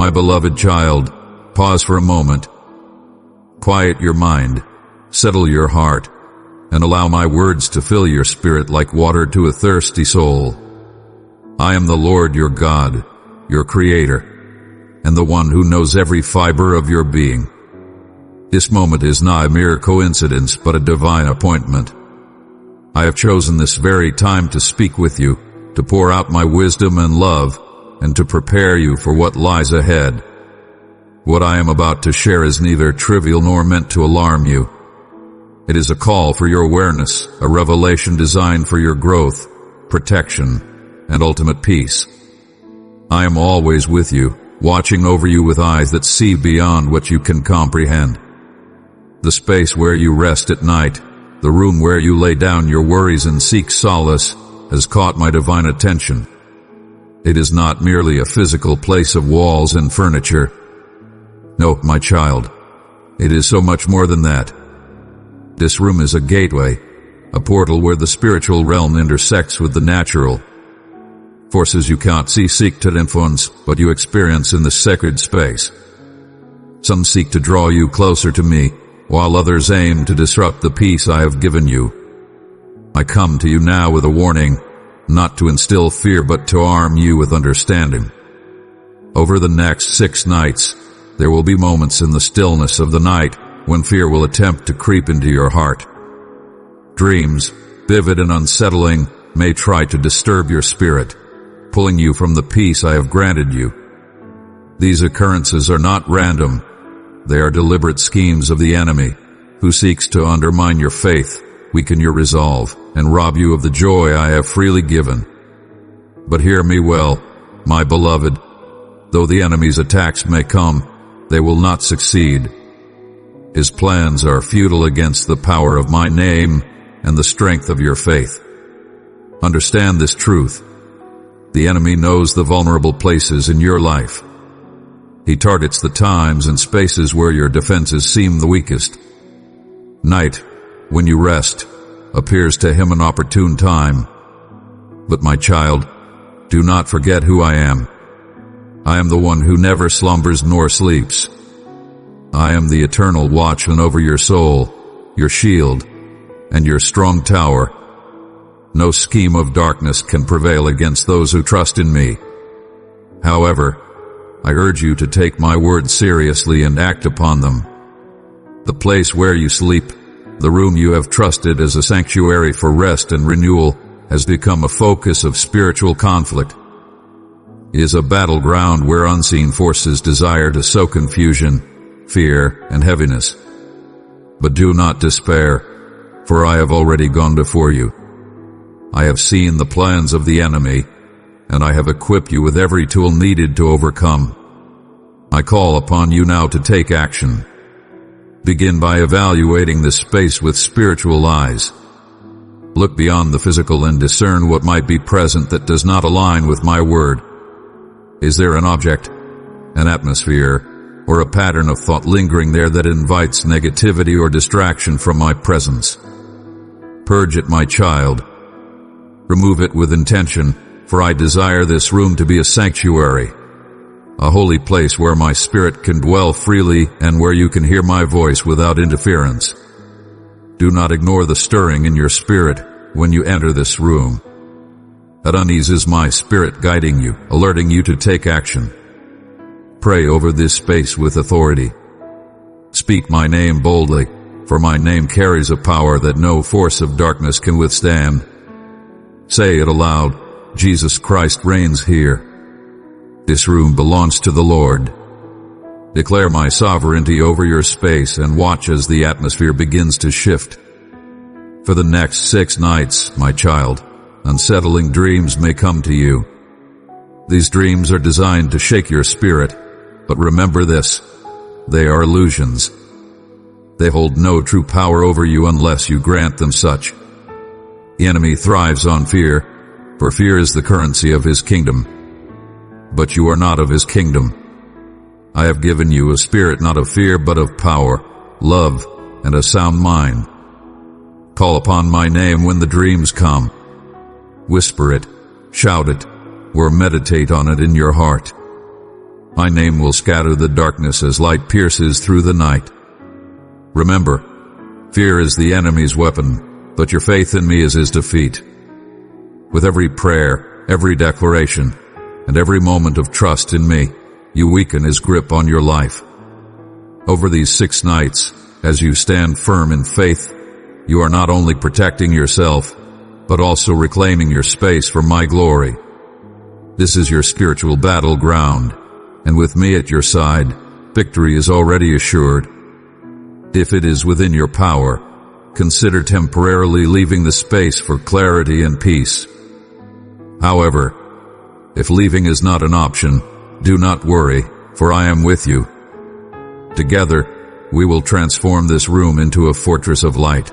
My beloved child, pause for a moment. Quiet your mind, settle your heart, and allow my words to fill your spirit like water to a thirsty soul. I am the Lord your God, your Creator, and the one who knows every fiber of your being. This moment is not a mere coincidence, but a divine appointment. I have chosen this very time to speak with you, to pour out my wisdom and love, and to prepare you for what lies ahead. What I am about to share is neither trivial nor meant to alarm you. It is a call for your awareness, a revelation designed for your growth, protection, and ultimate peace. I am always with you, watching over you with eyes that see beyond what you can comprehend. The space where you rest at night, the room where you lay down your worries and seek solace, has caught my divine attention. It is not merely a physical place of walls and furniture. No, my child, it is so much more than that. This room is a gateway, a portal where the spiritual realm intersects with the natural. Forces you can't see seek to influence what you experience in this sacred space. Some seek to draw you closer to me, while others aim to disrupt the peace I have given you. I come to you now with a warning, not to instill fear but to arm you with understanding. Over the next 6 nights, there will be moments in the stillness of the night when fear will attempt to creep into your heart. Dreams, vivid and unsettling, may try to disturb your spirit, pulling you from the peace I have granted you. These occurrences are not random. They are deliberate schemes of the enemy, who seeks to undermine your faith, weaken your resolve, and rob you of the joy I have freely given. But hear me well, my beloved. Though the enemy's attacks may come, they will not succeed. His plans are futile against the power of my name and the strength of your faith. Understand this truth. The enemy knows the vulnerable places in your life. He targets the times and spaces where your defenses seem the weakest. Night, when you rest, appears to him an opportune time. But my child, do not forget who I am. I am the one who never slumbers nor sleeps. I am the eternal watchman over your soul, your shield, and your strong tower. No scheme of darkness can prevail against those who trust in me. However, I urge you to take my words seriously and act upon them. The place where you sleep, the room you have trusted as a sanctuary for rest and renewal, has become a focus of spiritual conflict. It is a battleground where unseen forces desire to sow confusion, fear, and heaviness. But do not despair, for I have already gone before you. I have seen the plans of the enemy, and I have equipped you with every tool needed to overcome. I call upon you now to take action. Begin by evaluating this space with spiritual eyes. Look beyond the physical and discern what might be present that does not align with my word. Is there an object, an atmosphere, or a pattern of thought lingering there that invites negativity or distraction from my presence? Purge it, my child. Remove it with intention, for I desire this room to be a sanctuary, a holy place where my spirit can dwell freely and where you can hear my voice without interference. Do not ignore the stirring in your spirit when you enter this room. At unease is my spirit guiding you, alerting you to take action. Pray over this space with authority. Speak my name boldly, for my name carries a power that no force of darkness can withstand. Say it aloud, Jesus Christ reigns here. This room belongs to the Lord. Declare my sovereignty over your space and watch as the atmosphere begins to shift. For the next 6 nights, my child, unsettling dreams may come to you. These dreams are designed to shake your spirit, but remember this, they are illusions. They hold no true power over you unless you grant them such. The enemy thrives on fear, for fear is the currency of his kingdom. But you are not of his kingdom. I have given you a spirit not of fear but of power, love, and a sound mind. Call upon my name when the dreams come. Whisper it, shout it, or meditate on it in your heart. My name will scatter the darkness as light pierces through the night. Remember, fear is the enemy's weapon, but your faith in me is his defeat. With every prayer, every declaration, and every moment of trust in me, you weaken his grip on your life. Over these 6 nights, as you stand firm in faith, you are not only protecting yourself, but also reclaiming your space for my glory. This is your spiritual battleground, and with me at your side, victory is already assured. If it is within your power, consider temporarily leaving the space for clarity and peace. However, if leaving is not an option, do not worry, for I am with you. Together, we will transform this room into a fortress of light.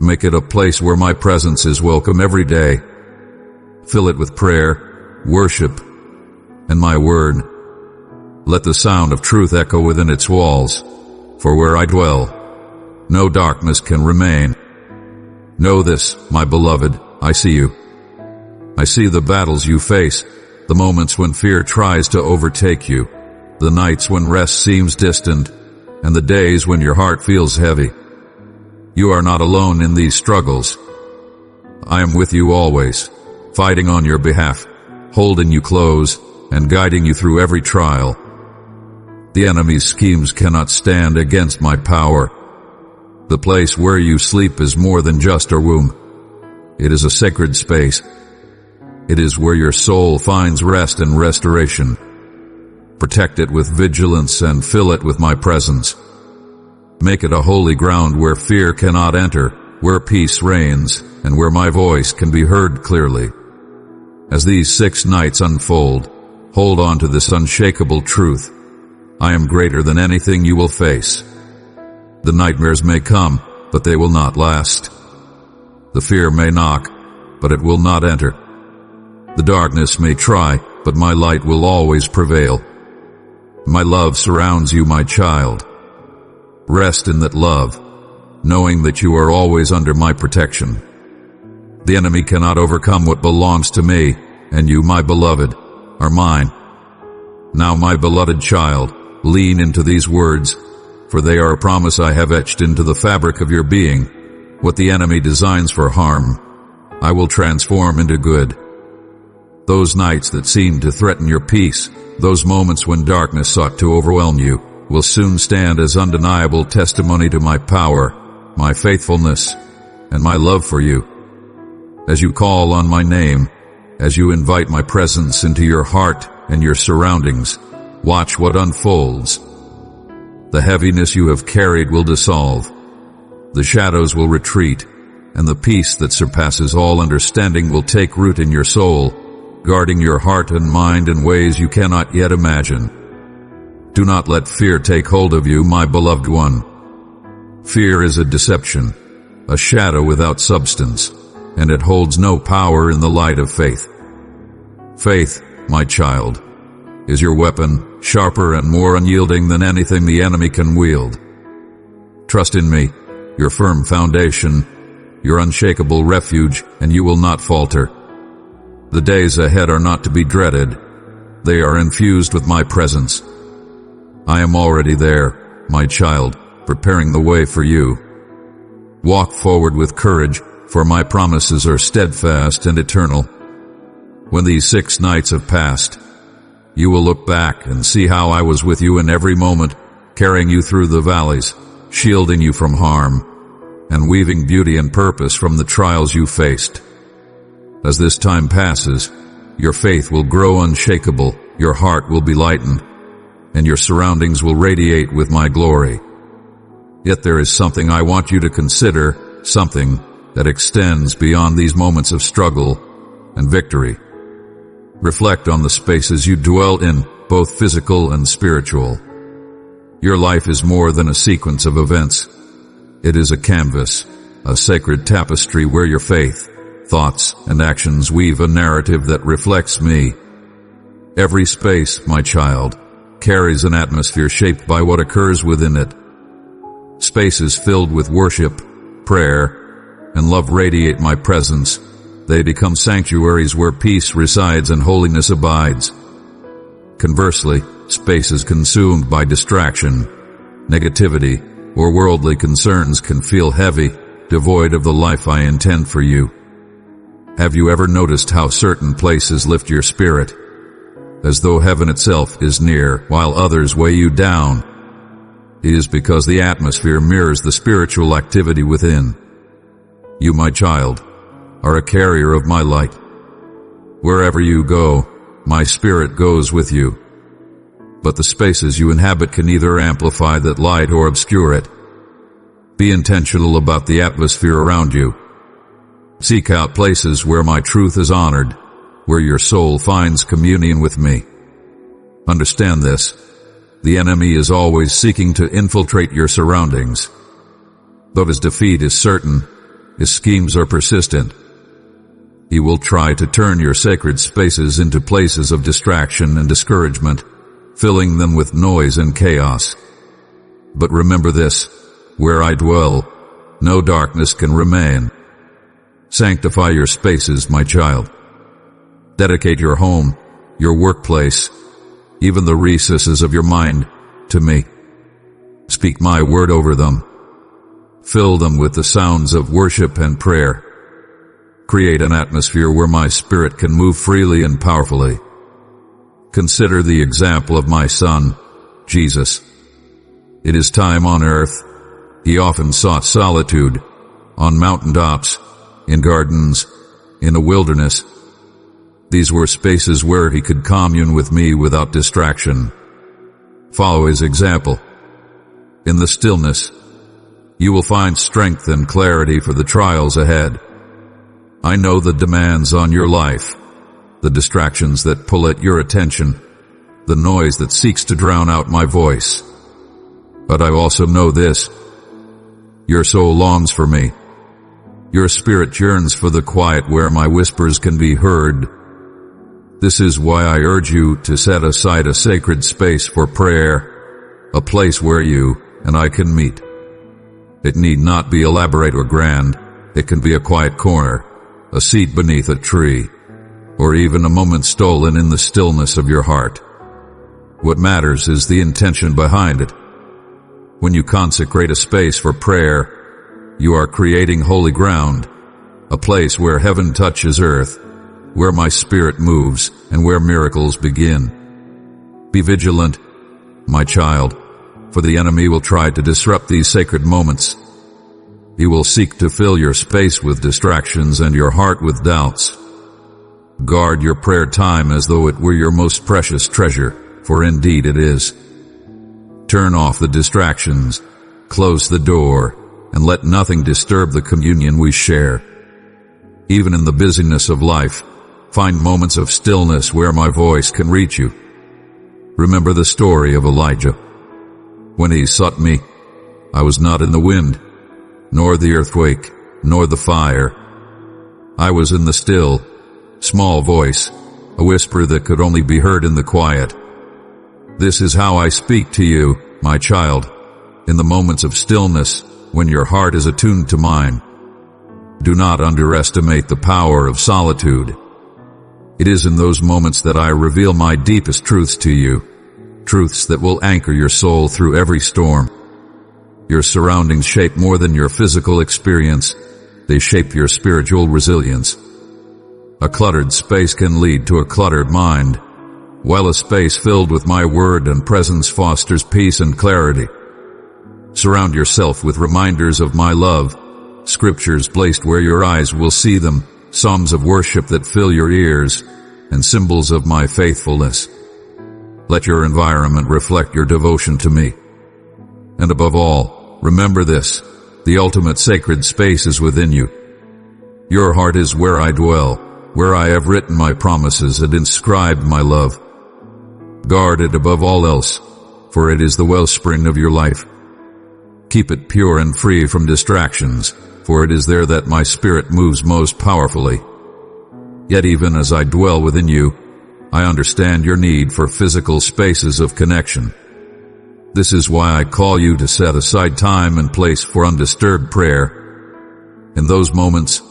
Make it a place where my presence is welcome every day. Fill it with prayer, worship, and my word. Let the sound of truth echo within its walls, for where I dwell, no darkness can remain. Know this, my beloved, I see you. I see the battles you face, the moments when fear tries to overtake you, the nights when rest seems distant, and the days when your heart feels heavy. You are not alone in these struggles. I am with you always, fighting on your behalf, holding you close, and guiding you through every trial. The enemy's schemes cannot stand against my power. The place where you sleep is more than just a womb. It is a sacred space. It is where your soul finds rest and restoration. Protect it with vigilance and fill it with my presence. Make it a holy ground where fear cannot enter, where peace reigns, and where my voice can be heard clearly. As these 6 nights unfold, hold on to this unshakable truth. I am greater than anything you will face. The nightmares may come, but they will not last. The fear may knock, but it will not enter. The darkness may try, but my light will always prevail. My love surrounds you, my child. Rest in that love, knowing that you are always under my protection. The enemy cannot overcome what belongs to me, and you, my beloved, are mine. Now, my beloved child, lean into these words, for they are a promise I have etched into the fabric of your being. What the enemy designs for harm, I will transform into good. Those nights that seemed to threaten your peace, those moments when darkness sought to overwhelm you, will soon stand as undeniable testimony to my power, my faithfulness, and my love for you. As you call on my name, as you invite my presence into your heart and your surroundings, watch what unfolds. The heaviness you have carried will dissolve. The shadows will retreat, and the peace that surpasses all understanding will take root in your soul, guarding your heart and mind in ways you cannot yet imagine. Do not let fear take hold of you, my beloved one. Fear is a deception, a shadow without substance, and it holds no power in the light of faith. Faith, my child, is your weapon, sharper and more unyielding than anything the enemy can wield. Trust in me, your firm foundation, your unshakable refuge, and you will not falter. The days ahead are not to be dreaded. They are infused with my presence. I am already there, my child, preparing the way for you. Walk forward with courage, for my promises are steadfast and eternal. When these 6 nights have passed, you will look back and see how I was with you in every moment, carrying you through the valleys, shielding you from harm, and weaving beauty and purpose from the trials you faced. As this time passes, your faith will grow unshakable, your heart will be lightened, and your surroundings will radiate with my glory. Yet there is something I want you to consider, something that extends beyond these moments of struggle and victory. Reflect on the spaces you dwell in, both physical and spiritual. Your life is more than a sequence of events. It is a canvas, a sacred tapestry where your faith, thoughts, and actions weave a narrative that reflects me. Every space, my child, carries an atmosphere shaped by what occurs within it. Spaces filled with worship, prayer, and love radiate my presence. They become sanctuaries where peace resides and holiness abides. Conversely, spaces consumed by distraction, negativity, or worldly concerns can feel heavy, devoid of the life I intend for you. Have you ever noticed how certain places lift your spirit, as though heaven itself is near, while others weigh you down? It is because the atmosphere mirrors the spiritual activity within. You, my child, are a carrier of my light. Wherever you go, my spirit goes with you. But the spaces you inhabit can either amplify that light or obscure it. Be intentional about the atmosphere around you. Seek out places where my truth is honored, where your soul finds communion with me. Understand this: the enemy is always seeking to infiltrate your surroundings. Though his defeat is certain, his schemes are persistent. He will try to turn your sacred spaces into places of distraction and discouragement, filling them with noise and chaos. But remember this: where I dwell, no darkness can remain. Sanctify your spaces, my child. Dedicate your home, your workplace, even the recesses of your mind, to me. Speak my word over them. Fill them with the sounds of worship and prayer. Create an atmosphere where my spirit can move freely and powerfully. Consider the example of my son, Jesus. In his time on earth, he often sought solitude, on mountaintops, in gardens, in a wilderness. These were spaces where he could commune with me without distraction. Follow his example. In the stillness, you will find strength and clarity for the trials ahead. I know the demands on your life, the distractions that pull at your attention, the noise that seeks to drown out my voice. But I also know this: your soul longs for me. Your spirit yearns for the quiet where my whispers can be heard. This is why I urge you to set aside a sacred space for prayer, a place where you and I can meet. It need not be elaborate or grand. It can be a quiet corner, a seat beneath a tree, or even a moment stolen in the stillness of your heart. What matters is the intention behind it. When you consecrate a space for prayer, you are creating holy ground, a place where heaven touches earth, where my spirit moves, and where miracles begin. Be vigilant, my child, for the enemy will try to disrupt these sacred moments. He will seek to fill your space with distractions and your heart with doubts. Guard your prayer time as though it were your most precious treasure, for indeed it is. Turn off the distractions, close the door, and let nothing disturb the communion we share. Even in the busyness of life, find moments of stillness where my voice can reach you. Remember the story of Elijah. When he sought me, I was not in the wind, nor the earthquake, nor the fire. I was in the still, small voice, a whisper that could only be heard in the quiet. This is how I speak to you, my child, in the moments of stillness, when your heart is attuned to mine. Do not underestimate the power of solitude. It is in those moments that I reveal my deepest truths to you, truths that will anchor your soul through every storm. Your surroundings shape more than your physical experience. They shape your spiritual resilience. A cluttered space can lead to a cluttered mind, while a space filled with my word and presence fosters peace and clarity. Surround yourself with reminders of my love, scriptures placed where your eyes will see them, psalms of worship that fill your ears, and symbols of my faithfulness. Let your environment reflect your devotion to me. And above all, remember this: the ultimate sacred space is within you. Your heart is where I dwell, where I have written my promises and inscribed my love. Guard it above all else, for it is the wellspring of your life. Keep it pure and free from distractions, for it is there that my spirit moves most powerfully. Yet even as I dwell within you, I understand your need for physical spaces of connection. This is why I call you to set aside time and place for undisturbed prayer. In those moments,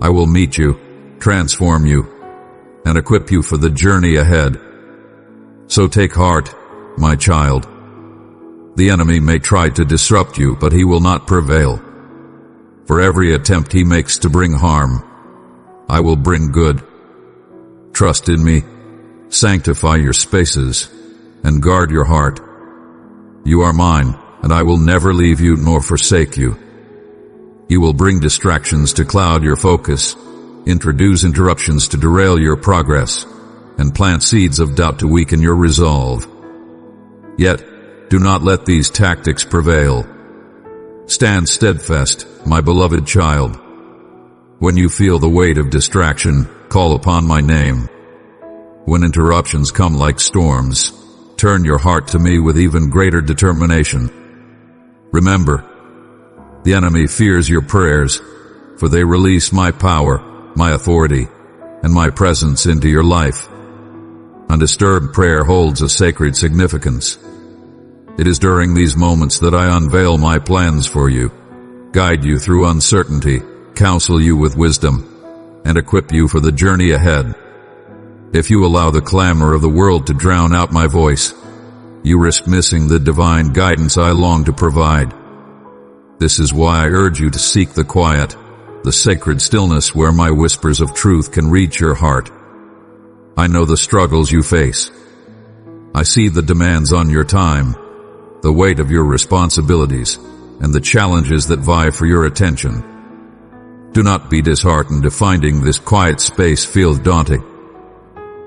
I will meet you, transform you, and equip you for the journey ahead. So take heart, my child. The enemy may try to disrupt you, but he will not prevail. For every attempt he makes to bring harm, I will bring good. Trust in me, sanctify your spaces, and guard your heart. You are mine, and I will never leave you nor forsake you. You will bring distractions to cloud your focus, introduce interruptions to derail your progress, and plant seeds of doubt to weaken your resolve. Yet, do not let these tactics prevail. Stand steadfast, my beloved child. When you feel the weight of distraction, call upon my name. When interruptions come like storms, turn your heart to me with even greater determination. Remember, the enemy fears your prayers, for they release my power, my authority, and my presence into your life. Undisturbed prayer holds a sacred significance. It is during these moments that I unveil my plans for you, guide you through uncertainty, counsel you with wisdom, and equip you for the journey ahead. If you allow the clamor of the world to drown out my voice, you risk missing the divine guidance I long to provide. This is why I urge you to seek the quiet, the sacred stillness where my whispers of truth can reach your heart. I know the struggles you face. I see the demands on your time, the weight of your responsibilities, and the challenges that vie for your attention. Do not be disheartened if finding this quiet space feels daunting.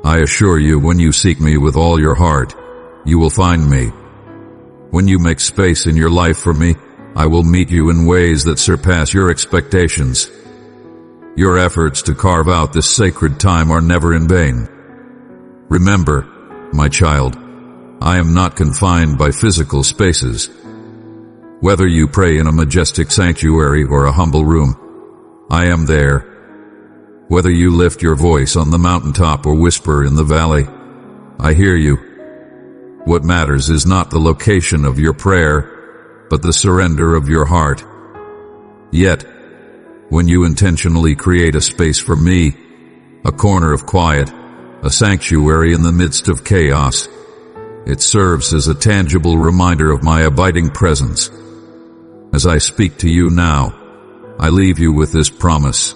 I assure you, when you seek me with all your heart, you will find me. When you make space in your life for me, I will meet you in ways that surpass your expectations. Your efforts to carve out this sacred time are never in vain. Remember, my child, I am not confined by physical spaces. Whether you pray in a majestic sanctuary or a humble room, I am there. Whether you lift your voice on the mountaintop or whisper in the valley, I hear you. What matters is not the location of your prayer, but the surrender of your heart. Yet, when you intentionally create a space for me, a corner of quiet, a sanctuary in the midst of chaos, it serves as a tangible reminder of my abiding presence. As I speak to you now, I leave you with this promise.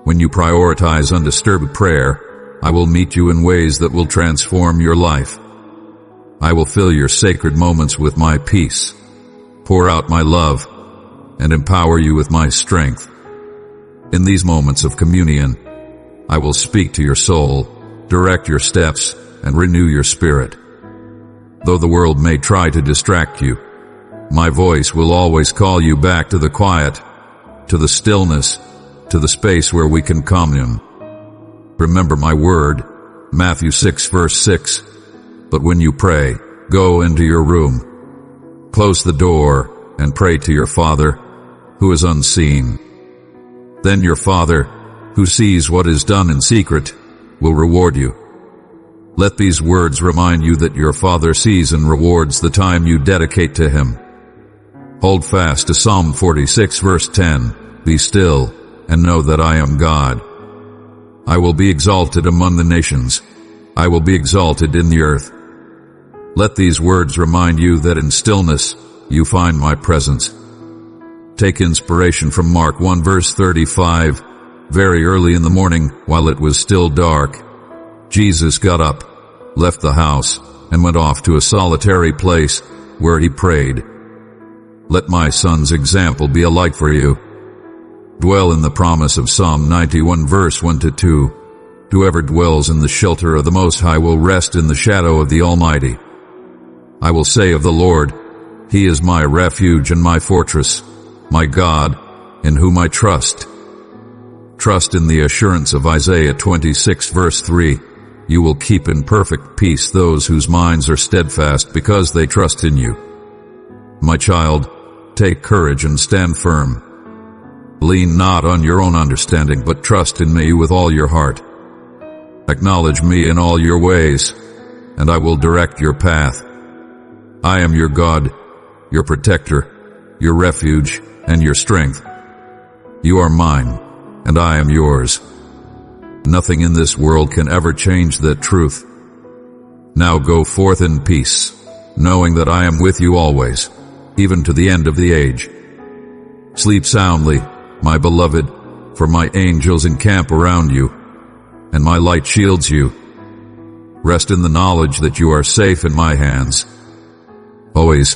When you prioritize undisturbed prayer, I will meet you in ways that will transform your life. I will fill your sacred moments with my peace, pour out my love, and empower you with my strength. In these moments of communion, I will speak to your soul, direct your steps, and renew your spirit. Though the world may try to distract you, my voice will always call you back to the quiet, to the stillness, to the space where we can commune. Remember my word, Matthew 6 verse 6. But when you pray, go into your room, close the door, and pray to your Father, who is unseen. Then your Father, who sees what is done in secret, will reward you. Let these words remind you that your Father sees and rewards the time you dedicate to Him. Hold fast to Psalm 46 verse 10. Be still, and know that I am God. I will be exalted among the nations. I will be exalted in the earth. Let these words remind you that in stillness you find my presence. Take inspiration from Mark 1 verse 35. Very early in the morning, while it was still dark, Jesus got up, left the house, and went off to a solitary place where he prayed. Let my son's example be a light for you. Dwell in the promise of Psalm 91 verse 1-2. Whoever dwells in the shelter of the Most High will rest in the shadow of the Almighty. I will say of the Lord, He is my refuge and my fortress, my God, in whom I trust. Trust in the assurance of Isaiah 26 verse 3. You will keep in perfect peace those whose minds are steadfast because they trust in you. My child, take courage and stand firm. Lean not on your own understanding, but trust in me with all your heart. Acknowledge me in all your ways, and I will direct your path. I am your God, your protector, your refuge, and your strength. You are mine, and I am yours. Nothing in this world can ever change that truth. Now go forth in peace, knowing that I am with you always, even to the end of the age. Sleep soundly, my beloved, for my angels encamp around you, and my light shields you. Rest in the knowledge that you are safe in my hands. Always